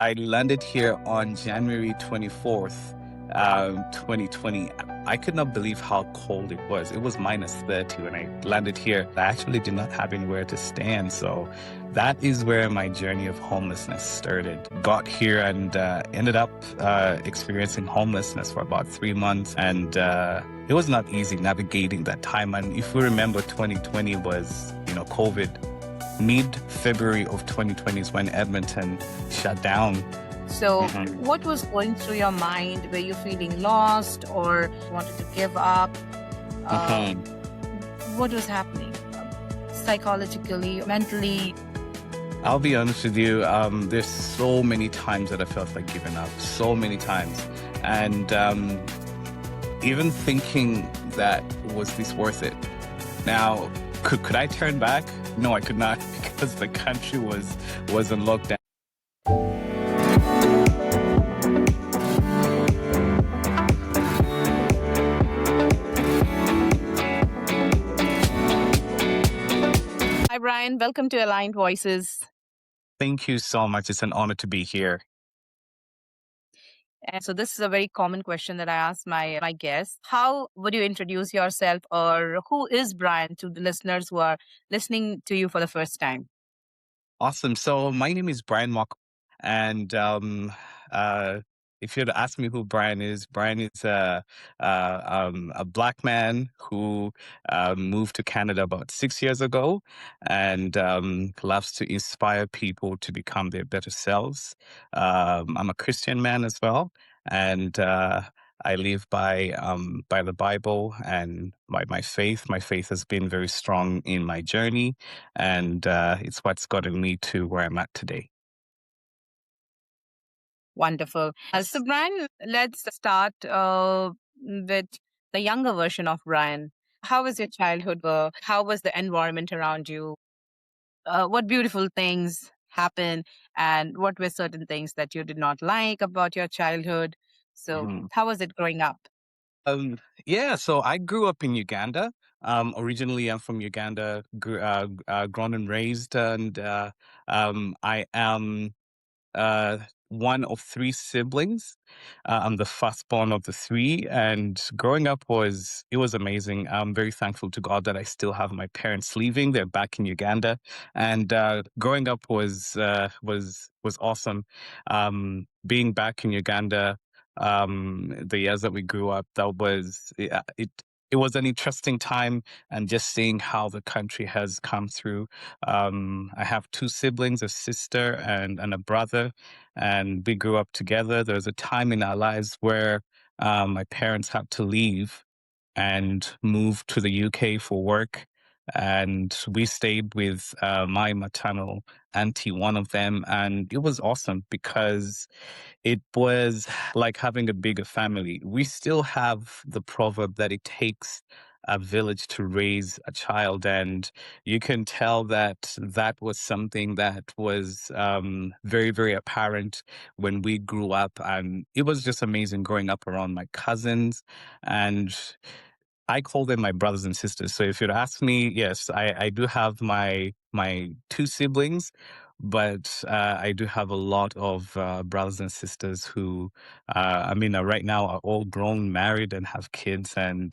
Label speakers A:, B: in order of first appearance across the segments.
A: I landed here on January 24th, 2020. I could not believe how cold it was. It was minus 30 when I landed here. I actually did not have anywhere to stand. So that is where my journey of homelessness started. Got here and ended up experiencing homelessness for about 3 months. And it was not easy navigating that time. And if we remember, 2020 was, COVID. Mid-February of 2020 is when Edmonton shut down.
B: So
A: Mhm.
B: what was going through your mind? Were you feeling lost or wanted to give up? Uh,
A: Mhm.
B: what was happening psychologically, mentally?
A: I'll be honest with you, there's so many times that I felt like giving up, so many times. And even thinking that, was this worth it? Now, could I turn back? No, I could not because the country was in lockdown.
B: Hi, Brian. Welcome to Aligned Voices.
A: Thank you so much. It's an honor to be here.
B: And so this is a very common question that I ask my guests. How would you introduce yourself, or who is Brian to the listeners who are listening to you for the first time?
A: Awesome. So my name is Bryan Mwaka, and uh, if you'd ask me who Brian is a black man who moved to Canada about 6 years ago, and loves to inspire people to become their better selves. I'm a Christian man as well, and I live by the Bible and by my faith. My faith has been very strong in my journey, and it's what's gotten me to where I'm at today.
B: Wonderful. So, Brian, let's start with the younger version of Brian. How was your childhood? How was the environment around you? What beautiful things happened, and what were certain things that you did not like about your childhood? So,
A: Mhm.
B: how was it growing up?
A: Um, yeah, so I grew up in Uganda. Originally, I'm from Uganda, grown and raised, and I am uh, one of three siblings. I'm the firstborn of the three, and growing up was amazing. I'm very thankful to God that I still have my parents living. They're back in Uganda, and growing up was awesome. Being back in Uganda, the years that we grew up, that was it. It was an interesting time, and just seeing how the country has come through. I have two siblings, a sister and a brother, and we grew up together. There was a time in our lives where my parents had to leave and move to the UK for work. And we stayed with my maternal auntie, one of them. And it was awesome because it was like having a bigger family. We still have the proverb that it takes a village to raise a child. And you can tell that that was something that was very, very apparent when we grew up. And it was just amazing growing up around my cousins. And I call them my brothers and sisters. So if you'd ask me, yes, I do have my two siblings, but I do have a lot of brothers and sisters who, right now are all grown, married, and have kids. And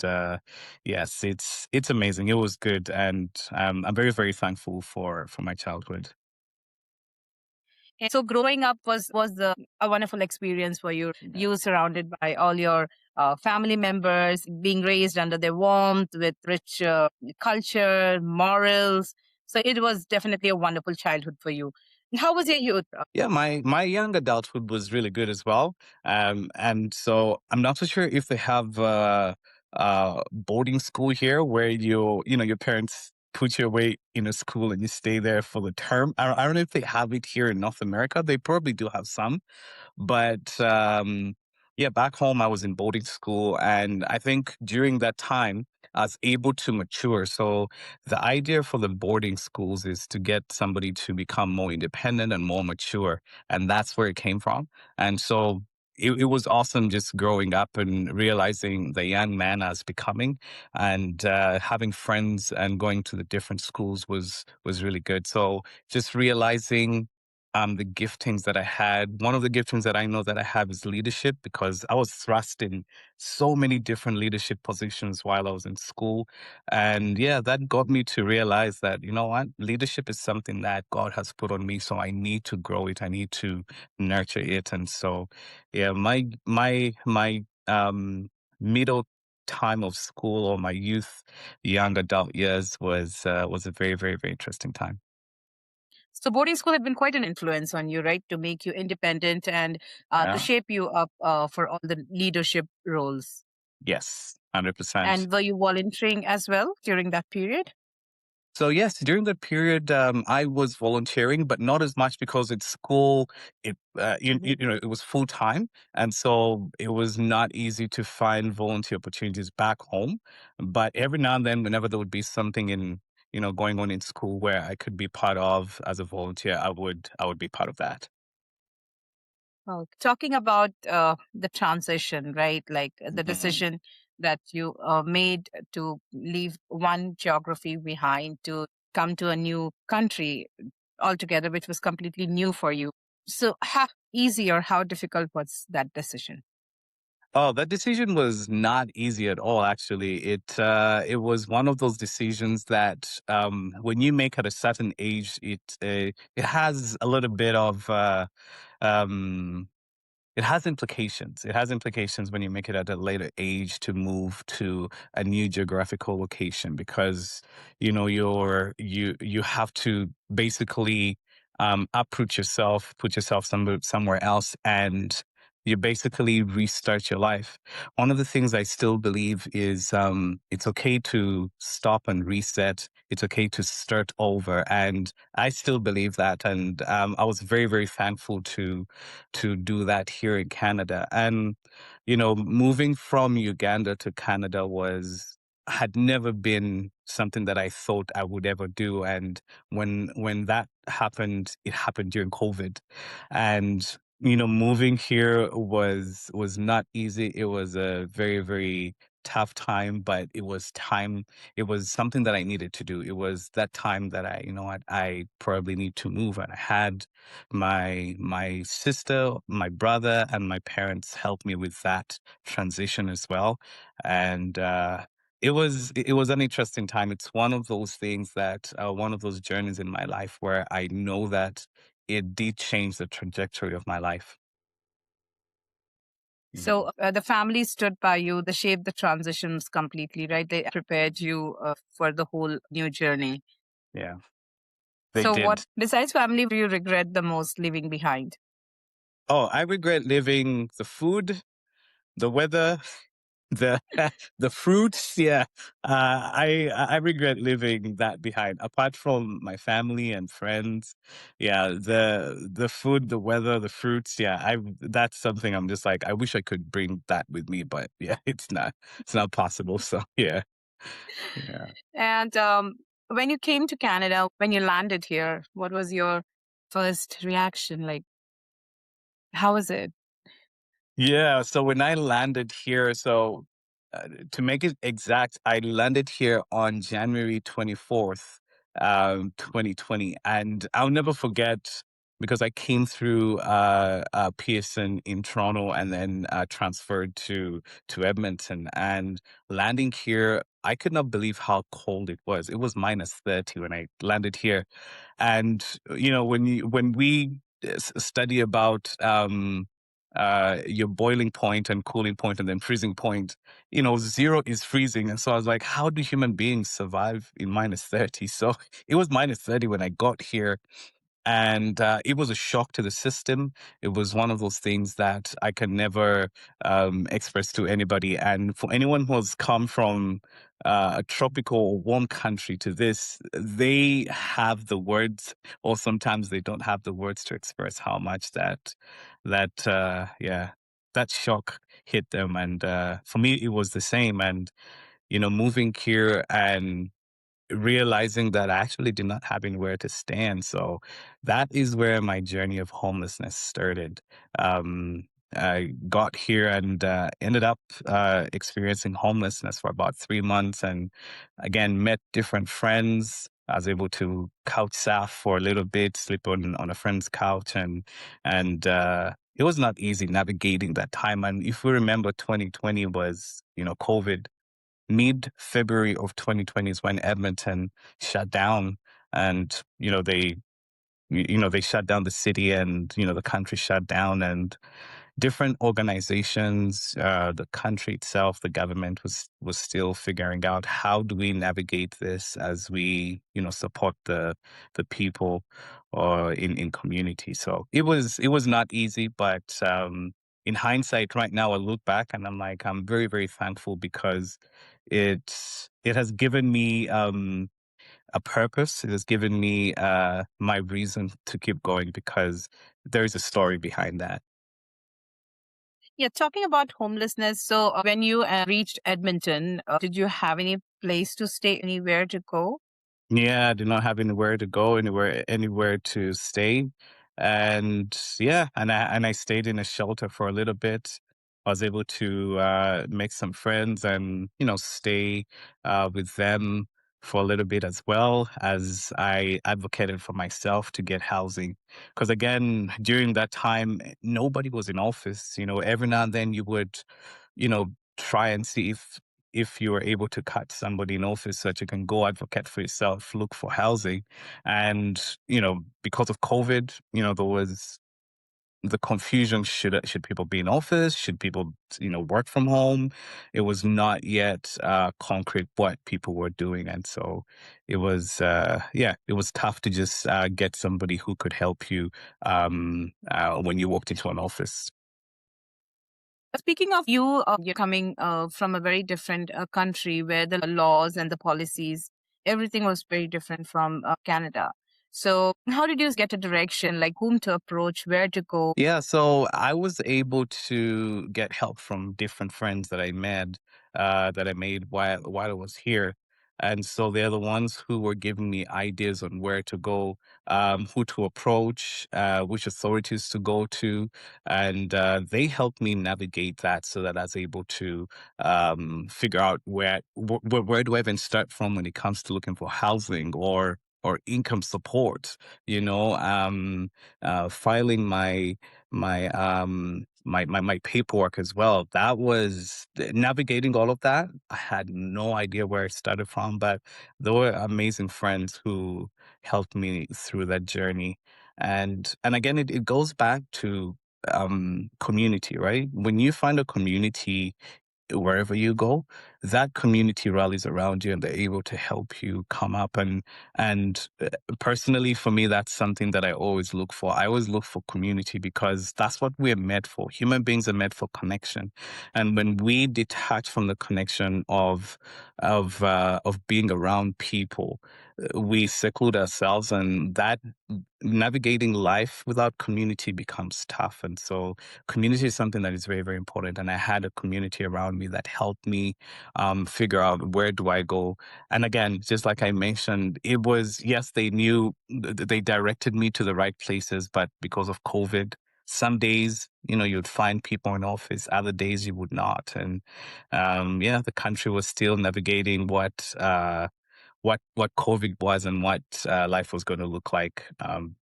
A: yes, it's amazing. It was good, and I'm very, very thankful for my childhood.
B: And so, growing up was a wonderful experience for you. You were surrounded by all your family members, being raised under their warmth with rich culture, morals. So, it was definitely a wonderful childhood for you. How was your youth?
A: Yeah, my young adulthood was really good as well. And so I'm not so sure if they have boarding school here where your parents put you away in a school and you stay there for the term. I don't know if they have it here in North America. They probably do have some, but yeah, back home I was in boarding school, and I think during that time I was able to mature. So the idea for the boarding schools is to get somebody to become more independent and more mature, and that's where it came from. And so it was awesome just growing up and realizing the young man I was becoming, and having friends and going to the different schools was really good. So just realizing the giftings that I had. One of the giftings that I know that I have is leadership because I was thrust in so many different leadership positions while I was in school. And yeah, that got me to realize that, you know what, leadership is something that God has put on me. So I need to grow it. I need to nurture it. And so, yeah, my middle time of school or my youth, young adult years was a very, very, very interesting time.
B: So boarding school had been quite an influence on you, right? To make you independent and to
A: Yeah.
B: shape you up for all the leadership roles.
A: Yes, 100%.
B: And were you volunteering as well during that period?
A: So yes, during that period, I was volunteering, but not as much because at school, it was full time, and so it was not easy to find volunteer opportunities back home. But every now and then, whenever there would be something going on in school where I could be part of as a volunteer, I would be part of that.
B: Oh, talking about the transition, right? Like the
A: Mhm.
B: decision that you made to leave one geography behind to come to a new country altogether, which was completely new for you. So, how easy or how difficult was that decision?
A: Oh, that decision was not easy at all, actually. It was one of those decisions that when you make at a certain age, it has a little bit of um, it has implications. It has implications when you make it at a later age to move to a new geographical location because you have to basically uproot yourself, put yourself somewhere else, and you basically restart your life. One of the things I still believe is it's okay to stop and reset. It's okay to start over, and I still believe that. And I was very, very thankful to do that here in Canada. And, moving from Uganda to Canada had never been something that I thought I would ever do. And when that happened, it happened during COVID. And moving here was not easy. It was a very, very tough time, but it was something that I needed to do. It was that time that I probably need to move. And I had my sister, my brother, and my parents helped me with that transition as well. And it was an interesting time. It's one of those things that one of those journeys in my life where I know that it did change the trajectory of my life. Mhm.
B: So, the family stood by you, they shaped the transitions completely, right? They prepared you for the whole new journey.
A: Yeah, they
B: So, what
A: did.
B: besides family do you regret the most leaving behind?
A: Oh, I regret living the food, the weather, the the fruits. Yeah, I regret leaving that behind. Apart from my family and friends, yeah, the food, the weather, the fruits. Yeah, I that's something I'm just like I wish I could bring that with me, but yeah, it's not possible. So yeah, yeah.
B: And when you came to Canada, when you landed here, what was your first reaction? Like, how was it?
A: Yeah, so when I landed here, to make it exact, I landed here on January 24th, 2020. And I'll never forget because I came through Pearson in Toronto and then transferred to Edmonton. And landing here, I could not believe how cold it was. It was minus 30 when I landed here. And when we study about your boiling point and cooling point and then freezing point, zero is freezing. And so I was like, how do human beings survive in minus 30? So it was minus 30 when I got here, and it was a shock to the system. It was one of those things that I can never express to anybody. And for anyone who has come from a tropical or warm country to this, they have the words, or sometimes they don't have the words to express how much yeah, that shock hit them. And for me, it was the same. And moving here and realizing that I actually did not have anywhere to stand. So that is where my journey of homelessness started. I got here and ended up experiencing homelessness for about 3 months, and again met different friends. I was able to couch surf for a little bit, sleep on a friend's couch, and it was not easy navigating that time. And if we remember, 2020 was, COVID. Mid February of 2020 is when Edmonton shut down, and they shut down the city, and the country shut down, and different organizations, the country itself, the government was still figuring out how do we navigate this as we support the people or in community. So it was not easy, but in hindsight, right now I look back and I'm like, I'm very very thankful because it has given me a purpose. It has given me my reason to keep going because there is a story behind that.
B: Yeah, talking about homelessness. So, when you reached Edmonton, did you have any place to stay, anywhere to go?
A: Yeah, I did not have anywhere to go, anywhere to stay. And yeah, and I stayed in a shelter for a little bit. I was able to make some friends and, stay with them for a little bit, as well as I advocated for myself to get housing. Because again, during that time, nobody was in office. Every now and then you would, you know, try and see if you were able to catch somebody in office so that you can go advocate for yourself, look for housing. And, because of COVID, there was the confusion, should people be in office? Should people, work from home? It was not yet concrete what people were doing. And so it was tough to just get somebody who could help you when you walked into an office.
B: Speaking of you, you're coming from a very different country where the laws and the policies, everything was very different from Canada. So, how did you get a direction, like whom to approach, where to go?
A: Yeah, so I was able to get help from different friends that I made while I was here. And so they're the ones who were giving me ideas on where to go, who to approach, which authorities to go to. And they helped me navigate that so that I was able to figure out where do I even start from when it comes to looking for housing or income support, you know, filing my paperwork as well. That was navigating all of that. I had no idea where it started from, but there were amazing friends who helped me through that journey. And again, it goes back to community, right? When you find a community wherever you go, that community rallies around you and they're able to help you come up. And personally, for me, that's something that I always look for. I always look for community because that's what we're made for. Human beings are made for connection, and when we detach from the connection of being around people, we seclude ourselves, and that navigating life without community becomes tough. And so community is something that is very very important, and I had a community around me that helped me figure out where do I go. And again, just like I mentioned, it was, yes, they knew, they directed me to the right places, but because of COVID, some days you'd find people in office, other days you would not. And yeah, the country was still navigating what COVID was and what life was going to look like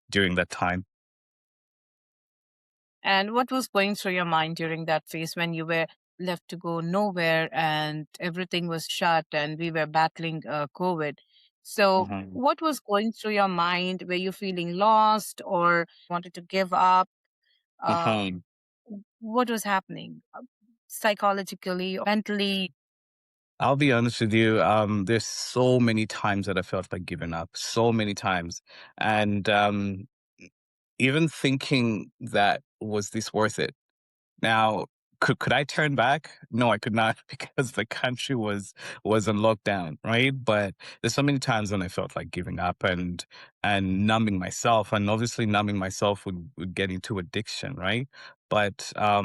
A: during that time.
B: And what was going through your mind during that phase when you were left to go nowhere and everything was shut and we were battling COVID? So,
A: Mhm.
B: what was going through your mind? Were you feeling lost or wanted to give up? Uh,
A: Mhm.
B: what was happening psychologically, mentally?
A: I'll be honest with you. There's so many times that I felt like giving up, so many times, and even thinking that, was this worth it? Now, could I turn back? No, I could not because the country was in lockdown, right? But there's so many times when I felt like giving up and numbing myself, and obviously numbing myself would get into addiction, right? But uh,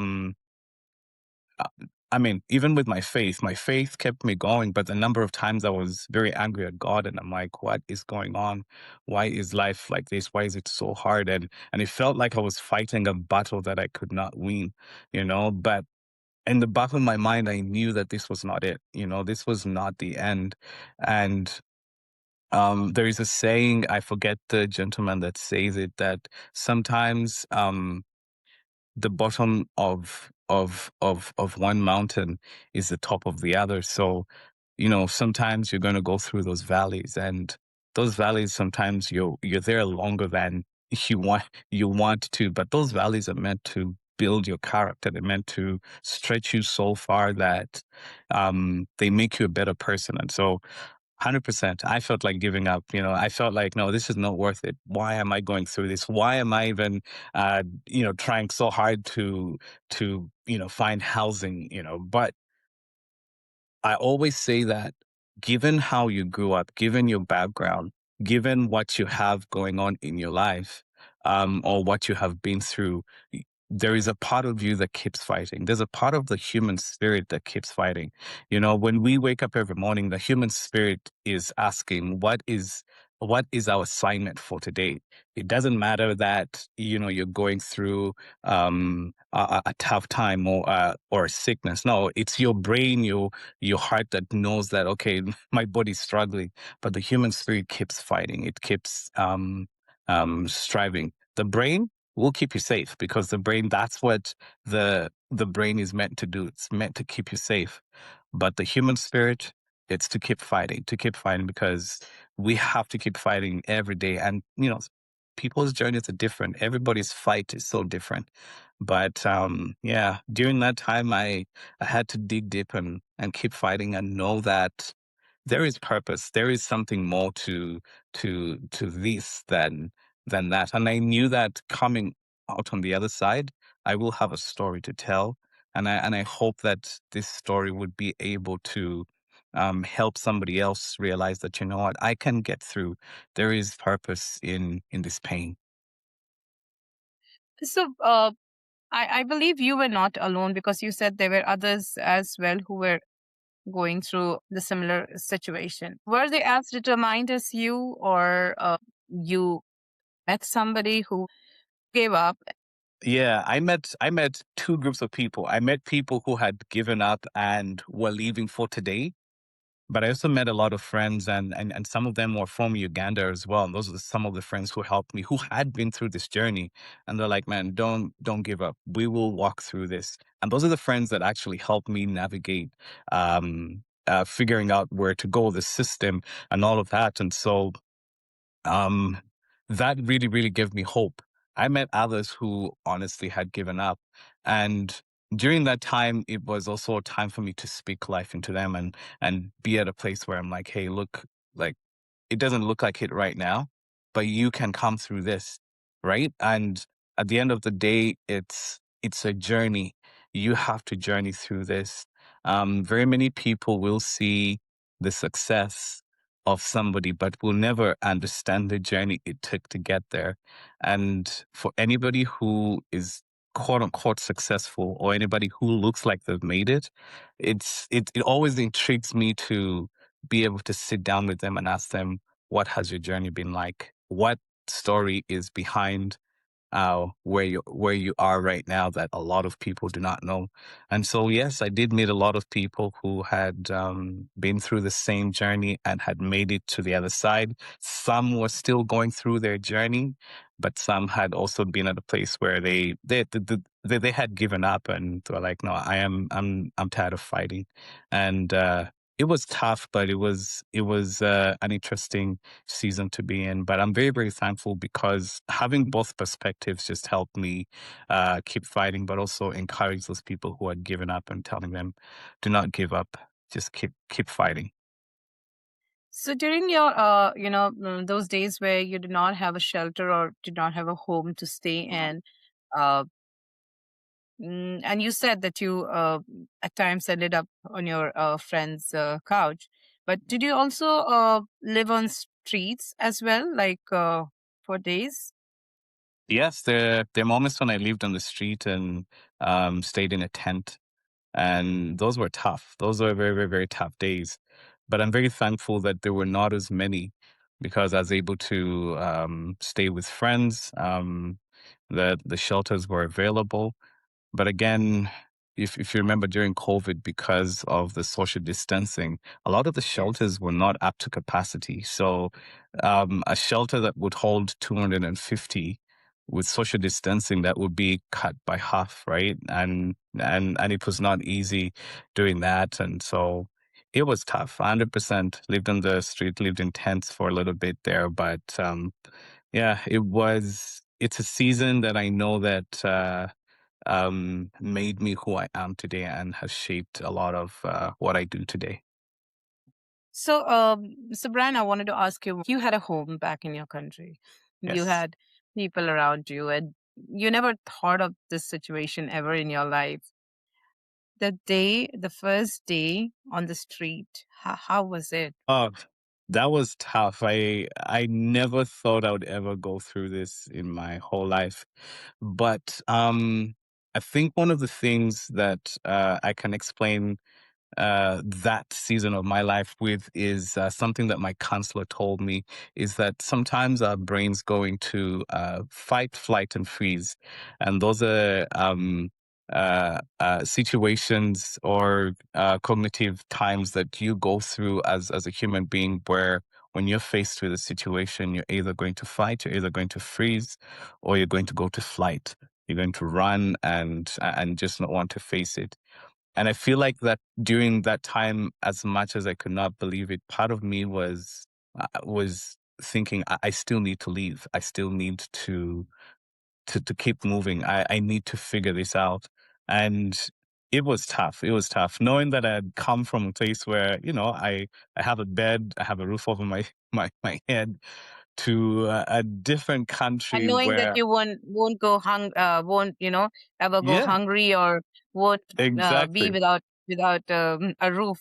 A: I mean, even with my faith kept me going, but the number of times I was very angry at God, and I'm like, what is going on? Why is life like this? Why is it so hard? And it felt like I was fighting a battle that I could not win, but in the back of my mind, I knew that this was not it. This was not the end. And There is a saying, I forget the gentleman that says it, that sometimes the bottom of one mountain is the top of the other. So, sometimes you're going to go through those valleys, and those valleys sometimes you're there longer than you want to, but those valleys are meant to build your character. They're meant to stretch you so far that they make you a better person. And so 100%. I felt like giving up. I felt like, no, this is not worth it. Why am I going through this? Why am I even, trying so hard to find housing? But I always say that given how you grew up, given your background, given what you have going on in your life, or what you have been through, there is a part of you that keeps fighting. There's a part of the human spirit that keeps fighting. When we wake up every morning, the human spirit is asking, what is our assignment for today? It doesn't matter that, you're going through a tough time or a sickness. No, it's your brain, your heart that knows that, okay, my body's struggling, but the human spirit keeps fighting. It keeps striving. The brain will keep you safe, because the brain, that's what the brain is meant to do. It's meant to keep you safe. But the human spirit, it's to keep fighting, because we have to keep fighting every day. And people's journeys are different. Everybody's fight is so different. But yeah, during that time, I had to dig deep and keep fighting, and know that there is purpose. There is something more to this than that. And I knew that coming out on the other side, I will have a story to tell. And I hope that this story would be able to help somebody else realize that, you know what, I can get through. There is purpose in this pain.
B: So, I believe you were not alone, because you said there were others as well who were going through the similar situation. Were they as determined as you, or you met somebody who gave up?
A: Yeah, I met two groups of people. I met people who had given up and were leaving for today. But I also met a lot of friends, and some of them were from Uganda as well. And those are some of the friends who helped me, who had been through this journey. And they're like, man, don't give up. We will walk through this. And those are the friends that actually helped me navigate figuring out where to go, the system and all of that. And so um, that really, really gave me hope. I met others who honestly had given up. And during that time, it was also a time for me to speak life into them, and be at a place where I'm like, hey, look, like, it doesn't look like it right now, but you can come through this, right? And at the end of the day, it's a journey. You have to journey through this. Very many people will see the success of somebody, but will never understand the journey it took to get there. And for anybody who is quote unquote successful, or anybody who looks like they've made it, it always intrigues me to be able to sit down with them and ask them, what has your journey been like? What story is behind where you are right now that a lot of people do not know? And so, yes, I did meet a lot of people who had been through the same journey and had made it to the other side. Some were still going through their journey, but some had also been at a place where they had given up, and they were like, no, I'm tired of fighting. And it was tough, but it was an interesting season to be in. But I'm very, very thankful, because having both perspectives just helped me keep fighting, but also encourage those people who had given up, and telling them, do not give up, just keep fighting.
B: So during your, those days where you did not have a shelter or did not have a home to stay in, uh, and you said that you at times ended up on your friend's couch, but did you also live on streets as well, like for days?
A: Yes, there are moments when I lived on the street and stayed in a tent, and those were tough. Those were very, very, very tough days. But I'm very thankful that there were not as many, because I was able to stay with friends. The shelters were available, but again, if you remember during COVID, because of the social distancing, a lot of the
B: Yes.
A: shelters were not up to capacity. So, a shelter that would hold 250 with social distancing, that would be cut by half, right? And it was not easy doing that. And so it was tough. 100% lived on the street, lived in tents for a little bit there, but yeah, it's a season that I know that made me who I am today and has shaped a lot of what I do today.
B: So, Brian, I wanted to ask you had a home back in your country. You
A: Yes.
B: had people around you, and you never thought of this situation ever in your life. The first day on the street, how was it?
A: Oh, that was tough. I never thought I would ever go through this in my whole life. But I think one of the things that I can explain that season of my life with is something that my counselor told me, is that sometimes our brains go into fight, flight, and freeze. And those are situations or cognitive times that you go through as a human being, where when you're faced with a situation, you're either going to fight, you're either going to freeze, or you're going to go to flight. You're going to run and just not want to face it. And I feel like that during that time, as much as I could not believe it, part of me was thinking, I still need to leave. I still need to keep moving. I need to figure this out. And it was tough. It was tough. Knowing that I had come from a place where, I have a bed, I have a roof over my my head, to a different
B: And
A: country
B: knowing that
A: where,
B: you won't ever go
A: yeah,
B: hungry or won't be
A: exactly.
B: without a roof.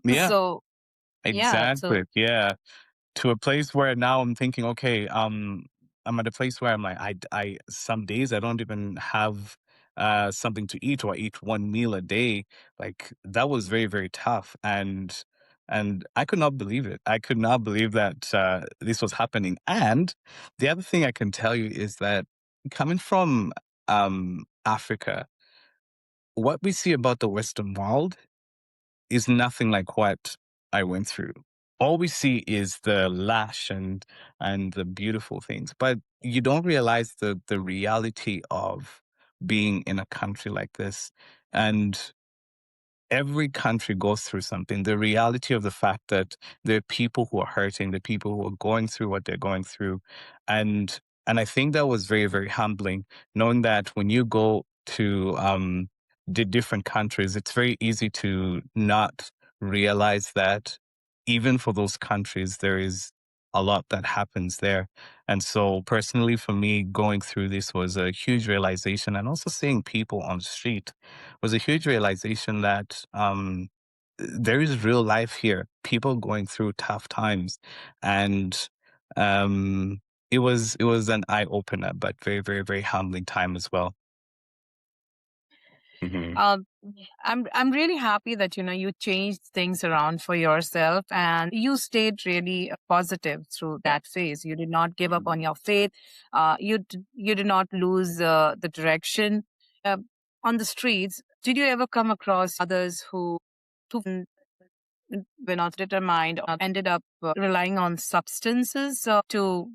A: Yeah,
B: So yeah, so
A: exactly. Yeah. To a place where now I'm thinking, okay, I'm at a place where I'm like, some days I don't even have something to eat, or I eat one meal a day. Like, that was very, very tough. And I could not believe it. I could not believe that this was happening. And the other thing I can tell you is that, coming from Africa, what we see about the Western world is nothing like what I went through. All we see is the lash and the beautiful things, but you don't realize the reality of being in a country like this. And every country goes through something. The reality of the fact that there are people who are hurting, the people who are going through what they're going through. And I think that was very, very humbling, knowing that when you go to the different countries, it's very easy to not realize that even for those countries, there is a lot that happens there. And so, personally, for me, going through this was a huge realization. And also seeing people on the street was a huge realization that there is real life here, people going through tough times. And um, it was an eye opener, but very, very, very humbling time as well. Hmm.
B: um, I'm really happy that you changed things around for yourself and you stayed really positive through that phase. You did not give up on your faith. You did not lose the direction. Uh, on the streets, did you ever come across others who were not determined or ended up relying on substances to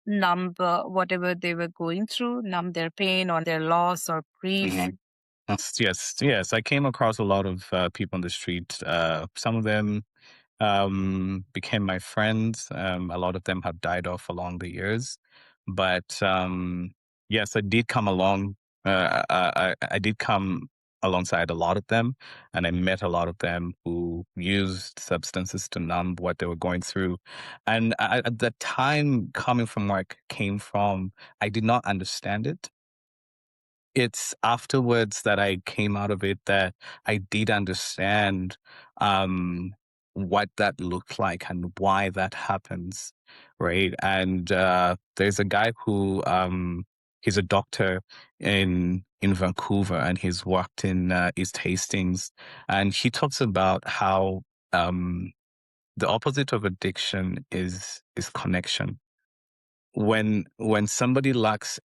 B: numb whatever they were going through, numb their pain or their loss or grief?
A: Hmm. Yes, yes, yes. I came across a lot of people on the street. Some of them became my friends. A lot of them have died off along the years, but yes, I did come along. I did come alongside a lot of them, and I met a lot of them who used substances to numb what they were going through. And at the time, coming from where I came from, I did not understand it. It's afterwards that I came out of it that I did understand um, what that looked like and why that happens, right? And there's a guy who he's a doctor in Vancouver, and he's worked in East Hastings, and he talks about how um, the opposite of addiction is connection. When somebody lacks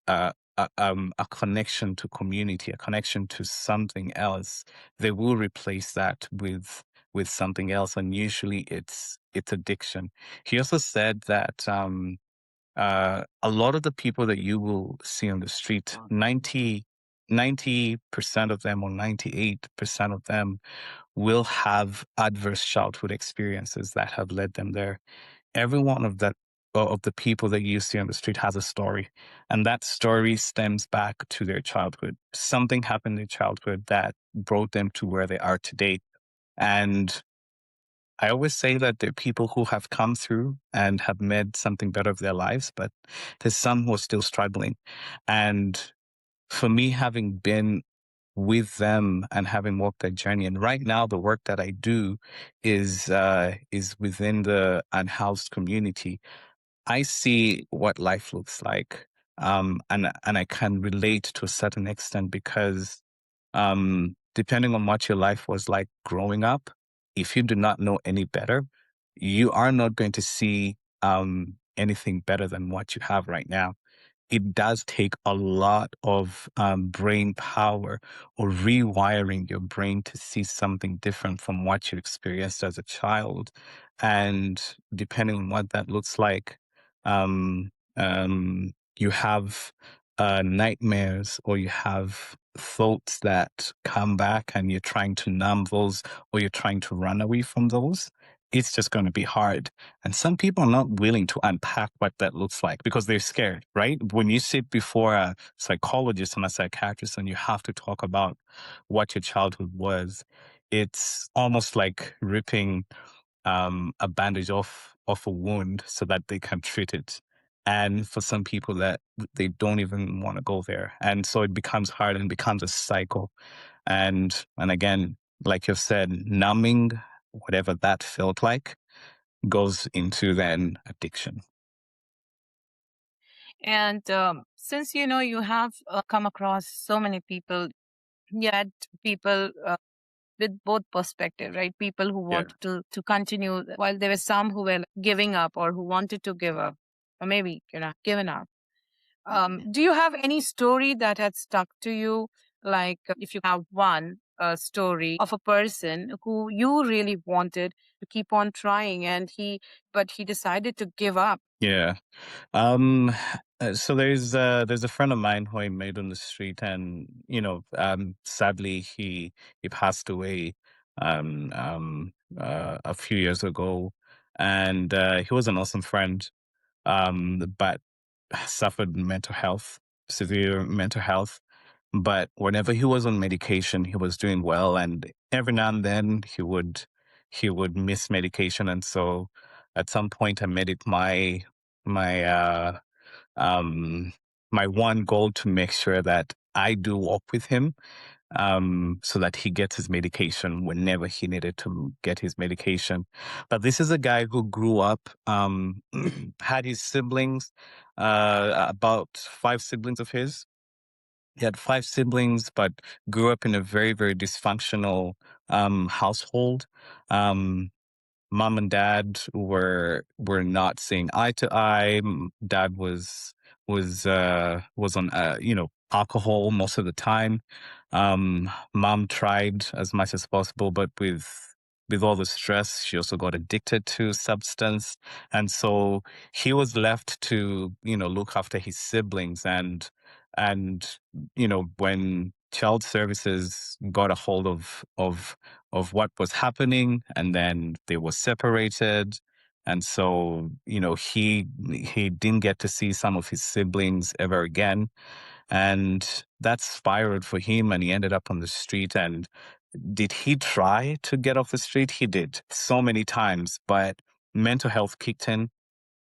A: a connection to community, a connection to something else, they will replace that with something else, and usually it's addiction. He also said that a lot of the people that you will see on the street, 90% of them or 98% of them will have adverse childhood experiences that have led them there. Every one of that of the people that you see on the street has a story, and that story stems back to their childhood. Something happened in their childhood that brought them to where they are today. And I always say that there are people who have come through and have made something better of their lives, but there's some who are still struggling. And for me, having been with them and having walked that journey, and right now the work that I do is within the unhoused community. I see what life looks like, and I can relate to a certain extent because, depending on what your life was like growing up, if you do not know any better, you are not going to see anything better than what you have right now. It does take a lot of brain power or rewiring your brain to see something different from what you experienced as a child. And depending on what that looks like, um, you have nightmares or you have thoughts that come back and you're trying to numb those or you're trying to run away from those. It's just going to be hard. And some people are not willing to unpack what that looks like because they're scared, right? When you sit before a psychologist and a psychiatrist and you have to talk about what your childhood was, it's almost like ripping a bandage off a wound so that they can treat it. And for some people that they don't even want to go there. And so it becomes hard and becomes a cycle. And again, like you've said, numbing whatever that felt like goes into then addiction.
B: And since you know you have come across so many people, yet people with both perspective, right? People who
A: Yeah.
B: wanted to continue, while there were some who were giving up or who wanted to give up, or maybe given up. Do you have any story that had stuck to you? Like if you have one story of a person who you really wanted to keep on trying, and but he decided to give up.
A: Yeah. So there's a friend of mine who I met on the street, and sadly he passed away a few years ago, and he was an awesome friend, but suffered mental health, severe mental health. But whenever he was on medication, he was doing well, and every now and then he would miss medication, and so at some point I made it my um my one goal to make sure that I do walk with him, so that he gets his medication whenever he needed to get his medication. But this is a guy who grew up, had his siblings, about five siblings of his. He had five siblings, but grew up in a very, very dysfunctional household. Um, Mom and dad were not seeing eye to eye. Dad was on alcohol most of the time. Mom tried as much as possible, but with all the stress, she also got addicted to substance, and so he was left to look after his siblings. And when child services got a hold of what was happening, and then they were separated, and so he didn't get to see some of his siblings ever again, and that spiraled for him, and he ended up on the street. And did he try to get off the street? He did so many times, but mental health kicked in.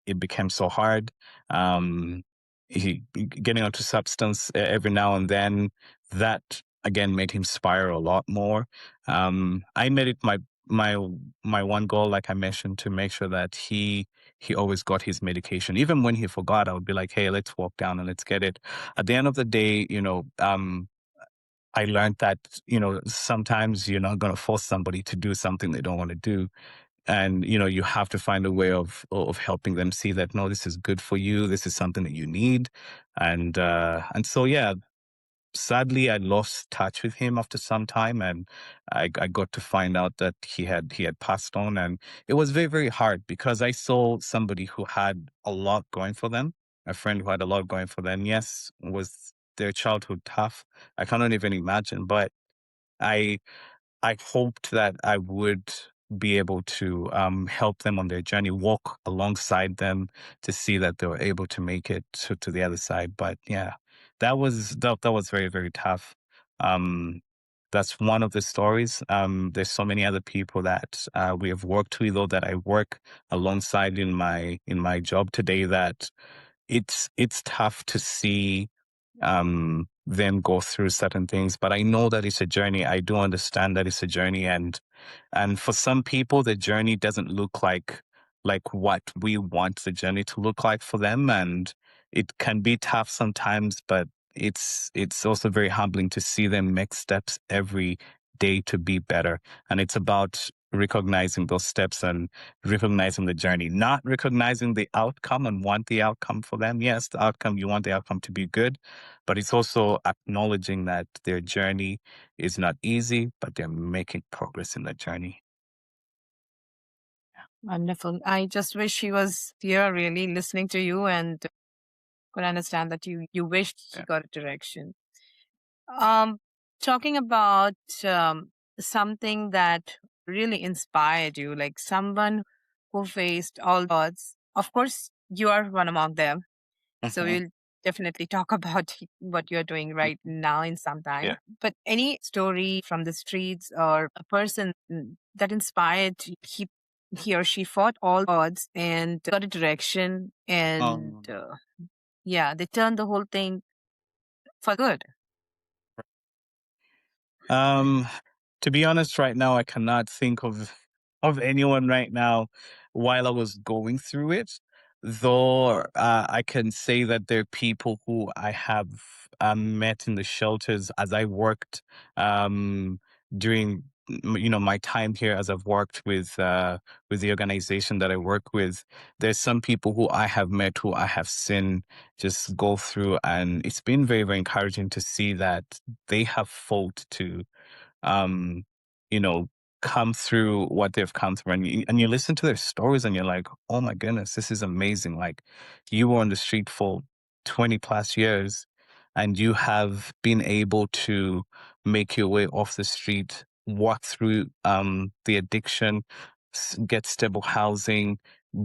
A: It became so hard. Um, getting onto substance every now and then, that again made him spiral a lot more. I made it my my one goal, like I mentioned, to make sure that he always got his medication. Even when he forgot, I would be like, "Hey, let's walk down and let's get it." At the end of the day, I learned that sometimes you're not going to force somebody to do something they don't want to do. and you have to find a way of helping them see that, no, this is good for you, this is something that you need. And so, yeah, sadly, I lost touch with him after some time, and I got to find out that he had passed on, and it was very, very hard because I saw somebody who had a lot going for them, a friend who had a lot going for them. Yes, was their childhood tough? I cannot even imagine, but I I hoped that I would be able to help them on their journey, walk alongside them to see that they were able to make it to the other side. But yeah, that was very, very tough. Um, that's one of the stories. There's so many other people that we have worked with, or that I work alongside in my job today, that it's tough to see them go through certain things. But I know that it's a journey. I do understand that it's a journey, and for some people, the journey doesn't look like what we want the journey to look like for them, and it can be tough sometimes. But it's also very humbling to see them make steps every day to be better, and it's about recognizing those steps and recognizing the journey, not recognizing the outcome and want the outcome for them. Yes, the outcome, you want the outcome to be good, but it's also acknowledging that their journey is not easy, but they're making progress in that journey.
B: Wonderful. I just wish he was here really listening to you and could understand that you wished he
A: Yeah.
B: got a direction. Um, Talking about something that really inspired you, like someone who faced all odds. Of course, you are one among them. So
A: Mhm.
B: we'll definitely talk about what you're doing right now in some time.
A: Yeah.
B: But any story from the streets or a person that inspired you, he or she fought all odds and got a direction, and
A: Um,
B: yeah, they turned the whole thing for good.
A: Um, to be honest, right now I cannot think of anyone right now while I was going through it. Though I can say that there are people who I have met in the shelters as I worked um, during my time here, as I've worked with the organization that I work with. There's some people who I have met, who I have seen just go through, and it's been very, very encouraging to see that they have fought to um, you know, come through what they've come through. And you listen to their stories and you're like, oh my goodness, this is amazing. Like, you were on the street for 20 plus years, and you have been able to make your way off the street, walk through the addiction, get stable housing,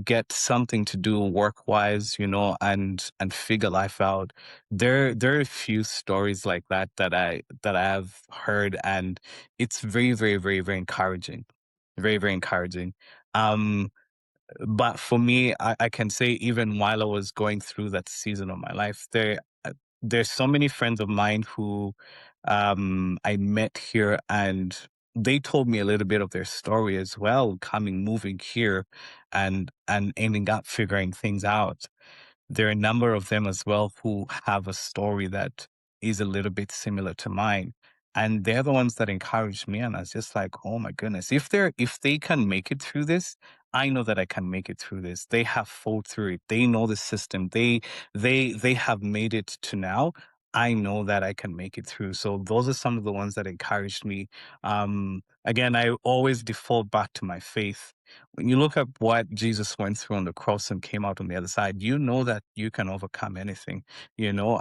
A: get something to do work wise, and figure life out. There are a few stories like that that I have heard, and it's very, very, very, very encouraging. Very, very encouraging. Um, but for me, I can say, even while I was going through that season of my life, there's so many friends of mine who I met here, and they told me a little bit of their story as well, moving here, and ending up figuring things out. There are a number of them as well who have a story that is a little bit similar to mine. And they're the ones that encouraged me. And I was just like, oh my goodness, if they can make it through this, I know that I can make it through this. They have fought through it. They know the system. They have made it to now. I know that I can make it through. So those are some of the ones that encouraged me. Again, I always default back to my faith. When you look at what Jesus went through on the cross and came out on the other side, you know that you can overcome anything. You know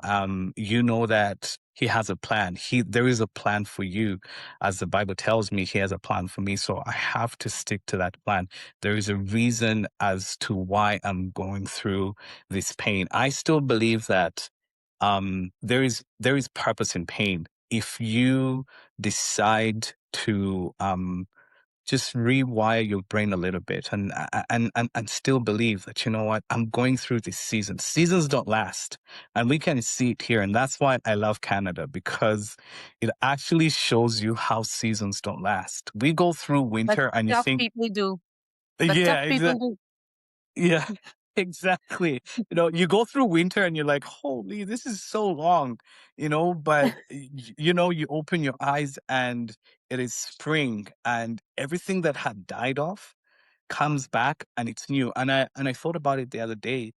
A: that he has a plan. There is a plan for you. As the Bible tells me, he has a plan for me. So I have to stick to that plan. There is a reason as to why I'm going through this pain. I still believe that there is purpose in pain. If you decide to just rewire your brain a little bit, and still believe that, you know what, I'm going through this season. Seasons don't last, and we can see it here. And that's why I love Canada, because it actually shows you how seasons don't last. We go through
B: But
A: winter and you
B: tough
A: think,
B: people do. But
A: yeah,
B: tough people
A: exactly.
B: do.
A: Yeah, exactly. You go through winter and you're like, holy, this is so long, but you open your eyes and it is spring, and everything that had died off comes back and it's new. And I thought about it the other day.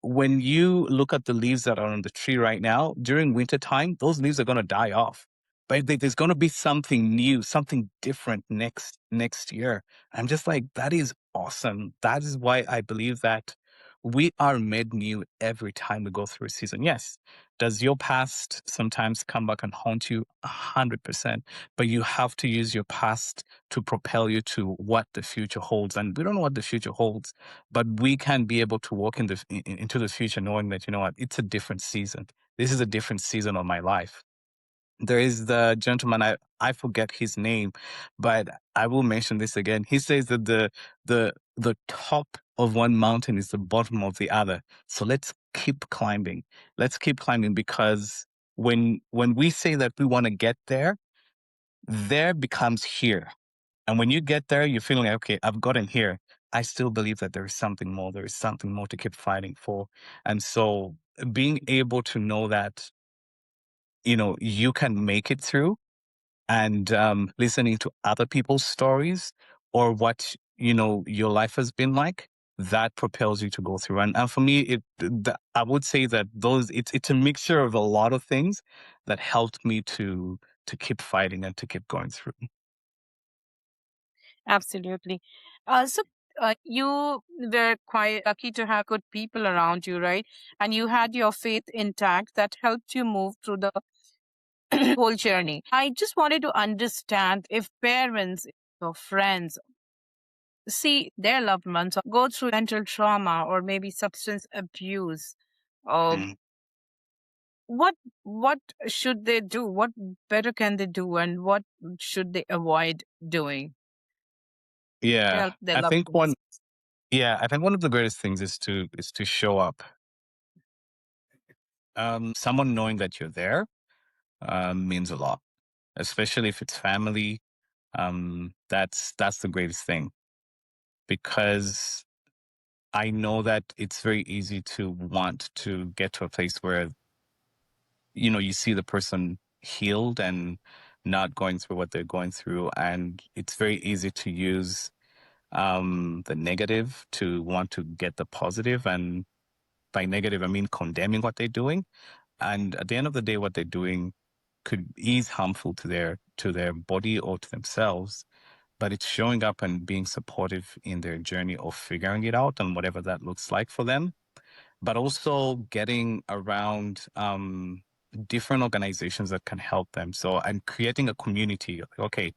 A: When you look at the leaves that are on the tree right now, during winter time, those leaves are going to die off. But there's going to be something new, something different next year. I'm just like, that is awesome. That is why I believe that we are made new every time we go through a season. Yes, does your past sometimes come back and haunt you? 100%. But you have to use your past to propel you to what the future holds. And we don't know what the future holds, but we can be able to walk into the future knowing that, you know what, it's a different season. This is a different season of my life. There is the gentleman, I forget his name, but I will mention this again. He says that the top of one mountain is the bottom of the other. So let's keep climbing. Let's keep climbing, because when we say that we want to get there, there becomes here. And when you get there, you're feeling like, okay, I've gotten here. I still believe that there is something more. There is something more to keep fighting for. And so being able to know that, you can make it through, and listening to other people's stories, or what, your life has been like, that propels you to go through. And for me, I would say that it's a mixture of a lot of things that helped me to keep fighting and to keep going through.
B: Absolutely. So you were quite lucky to have good people around you, right? And you had your faith intact that helped you move through the whole journey. I just wanted to understand if parents or friends see their loved ones go through mental trauma or maybe substance abuse. Uh,
A: Mm.
B: what what should they do? What better can they do, and what should they avoid doing to
A: Yeah,
B: help their
A: I
B: loved
A: think
B: ones?
A: one. Yeah, I think one of the greatest things is to show up. Someone knowing that you're there means a lot, especially if it's family. That's the greatest thing, because I know that it's very easy to want to get to a place where, you see the person healed and not going through what they're going through, and it's very easy to use the negative to want to get the positive. And by negative, I mean condemning what they're doing. And at the end of the day, what they're doing is harmful to their body or to themselves. But it's showing up and being supportive in their journey of figuring it out, and whatever that looks like for them. But also getting around different organizations that can help them. So, and creating a community. Okay,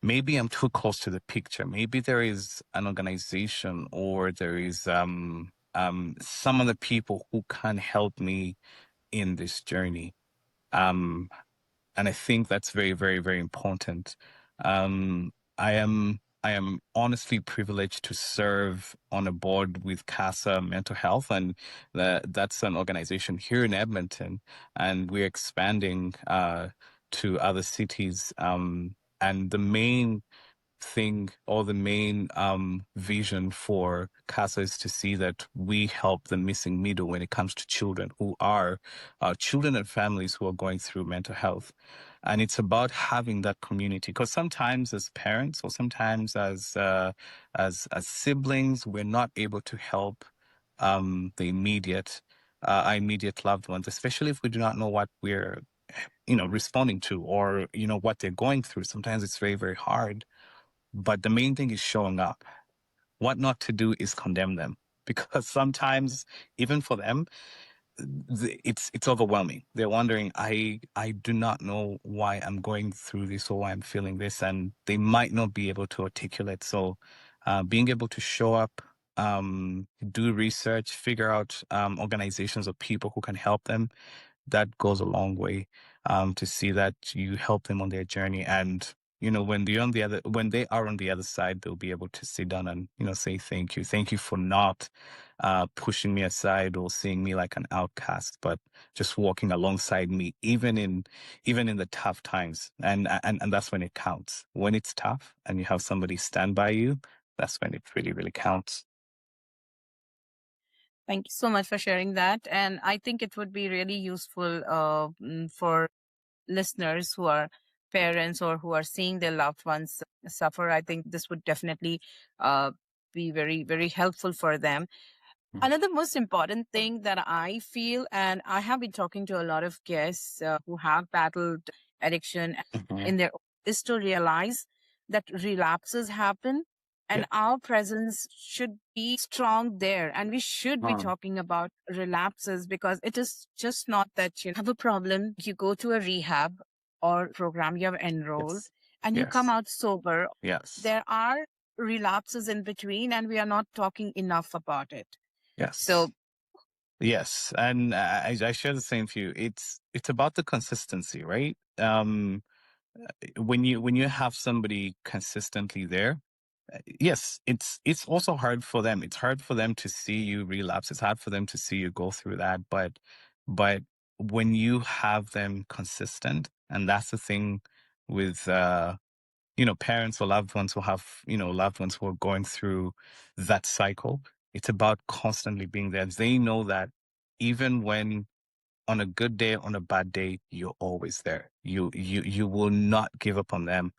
A: maybe I'm too close to the picture. Maybe there is an organization, or there is some of the people who can help me in this journey. Um, and I think that's very, very, very important. I am honestly privileged to serve on a board with CASA Mental Health, and that's an organization here in Edmonton, and we're expanding to other cities. And the main thing, or the main vision for CASA, is to see that we help the missing middle when it comes to children who are children and families who are going through mental health. And it's about having that community, because sometimes as parents, or sometimes as siblings, we're not able to help the our immediate loved ones, especially if we do not know what we're responding to, or what they're going through. Sometimes it's very, very hard, but the main thing is showing up. What not to do is condemn them, because sometimes, even for them, it's overwhelming. They're wondering, I do not know why I'm going through this, or why I'm feeling this, and they might not be able to articulate. So, being able to show up, do research, figure out organizations or people who can help them, that goes a long way, to see that you help them on their journey. And when they are on the other side, they'll be able to sit down and say thank you for not pushing me aside, or seeing me like an outcast, but just walking alongside me, even in the tough times. And that's when it counts. When it's tough and you have somebody stand by you, that's when it really, really counts.
B: Thank you so much for sharing that. And I think it would be really useful for listeners who are parents or who are seeing their loved ones suffer, I think this would definitely uh, be very, very helpful for them.
A: Mm.
B: Another most important thing that I feel, and I have been talking to a lot of guests who have battled addiction
A: Mhm.
B: in their, is to realize that relapses happen
A: Yeah.
B: and our presence should be strong there. And we should be
A: Mm.
B: talking about relapses because it is just not that you have a problem, you go to a rehab or program, you have enrolled,
A: Yes.
B: and you come
A: Yes.
B: out sober.
A: Yes.
B: There are relapses in between, and we are not talking enough about it.
A: Yes.
B: So
A: Yes. And I share the same view. It's about the consistency, right? When you have somebody consistently there, yes, it's also hard for them. It's hard for them to see you relapse. It's hard for them to see you go through that. But when you have them consistent, and that's the thing with parents or loved ones who have loved ones who are going through that cycle. It's about constantly being there. They know that even when on a good day, on a bad day, you're always there. You will not give up on them.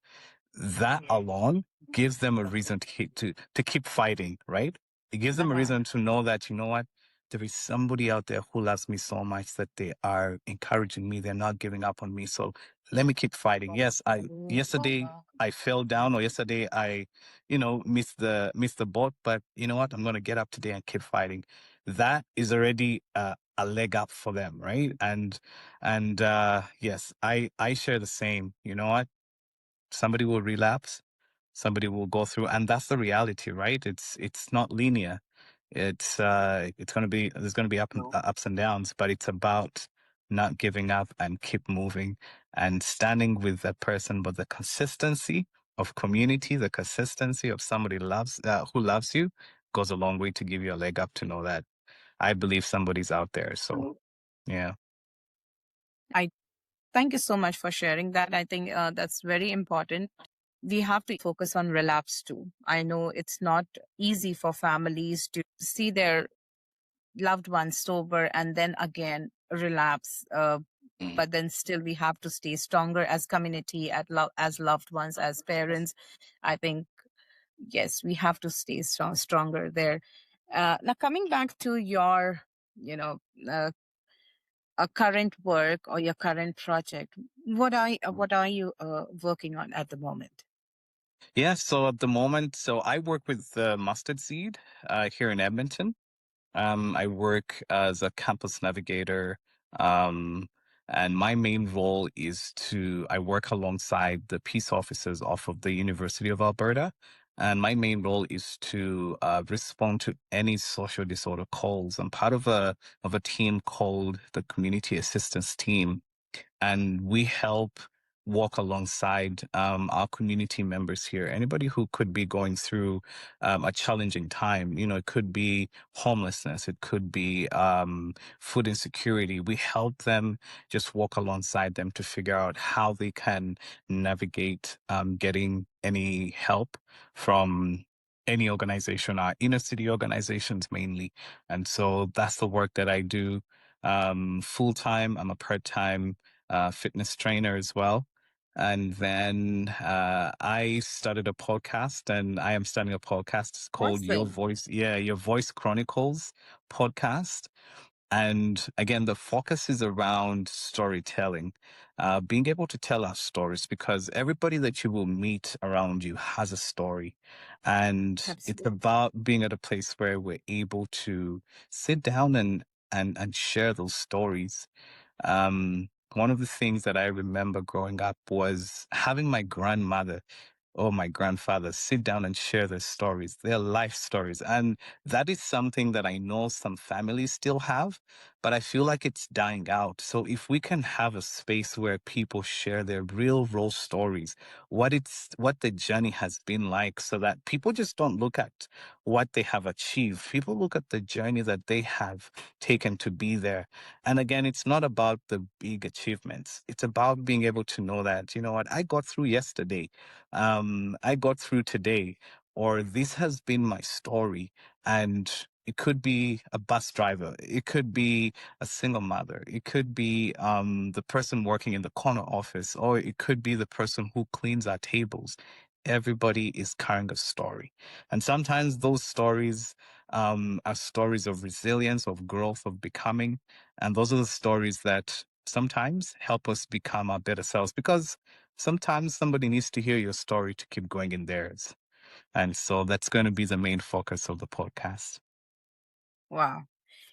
A: That alone gives them a reason to keep fighting, right? It gives them a
B: uh-huh.
A: reason to know that, you know what, there is somebody out there who loves me so much that they are encouraging me. They're not giving up on me. So let me keep fighting. Yes, I yesterday I fell down, or yesterday I, missed the boat, but you know what? I'm gonna get up today and keep fighting. That is already a leg up for them, right? And yes, I share the same. You know what? Somebody will relapse, somebody will go through, and that's the reality, right? It's not linear. It's going to be, there's going to be ups and downs, but it's about not giving up and keep moving and standing with that person. But the consistency of community, the consistency of somebody who loves you, goes a long way to give you a leg up to know that I believe somebody's out there. So yeah.
B: I thank you so much for sharing that. I think that's very important. We have to focus on relapse too. I know it's not easy for families to see their loved ones sober and then again relapse.
A: Mm.
B: But then still we have to stay stronger as community, as loved ones, as parents. I think yes, we have to stay stronger there. Now coming back to your, you know, uh, a current work or your current project, what are you working on at the moment?
A: Yeah, so at the moment, so I work with Mustard Seed here in Edmonton. I work as a campus navigator, um, and my main role is I work alongside the peace officers off of the University of Alberta. And my main role is to respond to any social disorder calls. I'm part of a team called the Community Assistance Team, and we help walk alongside our community members here. Anybody who could be going through a challenging time, it could be homelessness, it could be food insecurity. We help them, just walk alongside them to figure out how they can navigate getting any help from any organization, our inner city organizations mainly. And so that's the work that I do full time. I'm a part time fitness trainer as well. And then I started a podcast, and I am starting a podcast. It's called Your
B: Awesome.
A: Voice. Yeah, Your Voice Chronicles podcast. And again, the focus is around storytelling, being able to tell our stories, because everybody that you will meet around you has a story. And it's
B: Absolutely.
A: about being at a place where we're able to sit down and share those stories. One of the things that I remember growing up was having my grandmother or my grandfather sit down and share their stories, their life stories. And that is something that I know some families still have, but I feel like it's dying out. So if we can have a space where people share their real raw stories, what the journey has been like, so that people just don't look at what they have achieved. People look at the journey that they have taken to be there. And again, it's not about the big achievements. It's about being able to know that, you know what, I got through yesterday. I got through today, or this has been my story. And It could be a bus driver. It could be a single mother. It could be the person working in the corner office, or it could be the person who cleans our tables. Everybody is carrying a story. And sometimes those stories are stories of resilience, of growth, of becoming. And those are the stories that sometimes help us become our better selves, because sometimes somebody needs to hear your story to keep going in theirs. And so that's going to be the main focus of the podcast.
B: Wow.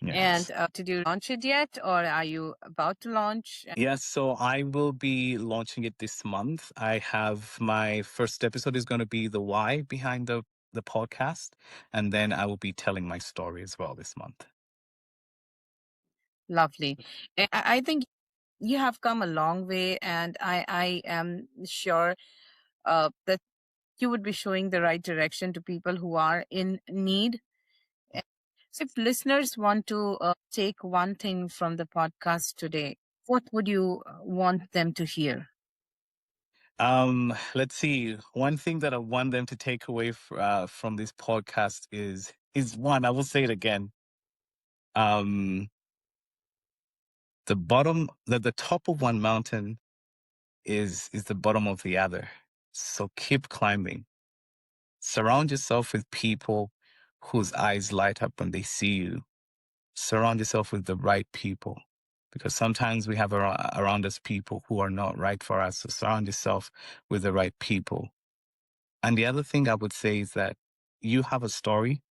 B: And
A: Yes.
B: did you launch it yet, or are you about to launch?
A: Yes, so I will be launching it this month. I have my first episode is going to be the why behind the podcast, and then I will be telling my story as well this month.
B: Lovely. I think you have come a long way, and I am sure that you would be showing the right direction to people who are in need. Eh, So, if listeners want to take one thing from the podcast today, what would you want them to hear?
A: Let's see. One thing that I want them to take away from this podcast is one. I will say it again. Um, the top of one mountain is the bottom of the other. So keep climbing. Surround yourself with people whose eyes light up when they see you. Surround yourself with the right people, because sometimes we have around us people who are not right for us. So surround yourself with the right people. And the other thing I would say is that you have a story,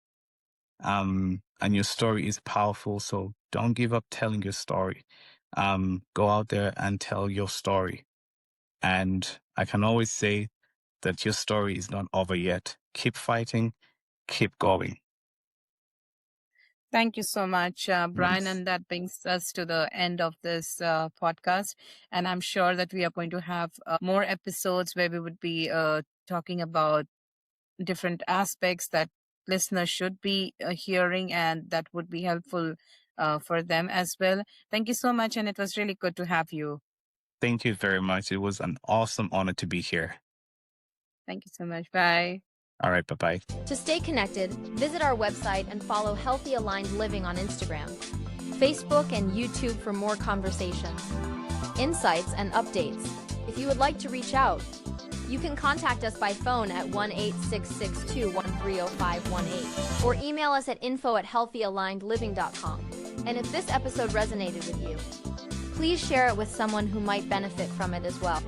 A: and your story is powerful. So don't give up telling your story. Go out there and tell your story. And I can always say that your story is not over yet. Keep fighting, keep going.
B: Thank you so much, Brian.
A: Yes.
B: And that brings us to the end of this podcast. And I'm sure that we are going to have more episodes where we would be talking about different aspects that listeners should be hearing and that would be helpful for them as well. Thank you so much. And it was really good to have you.
A: Thank you very much. It was an awesome honor to be here.
B: Thank you so much. Bye.
A: All right, bye bye.
C: To stay connected, visit our website and follow Healthy Aligned Living on Instagram, Facebook, and YouTube for more conversations, insights, and updates. If you would like to reach out, you can contact us by phone at 1-866-213-0518 or email us at info@healthyalignedliving.com. And if this episode resonated with you, please share it with someone who might benefit from it as well.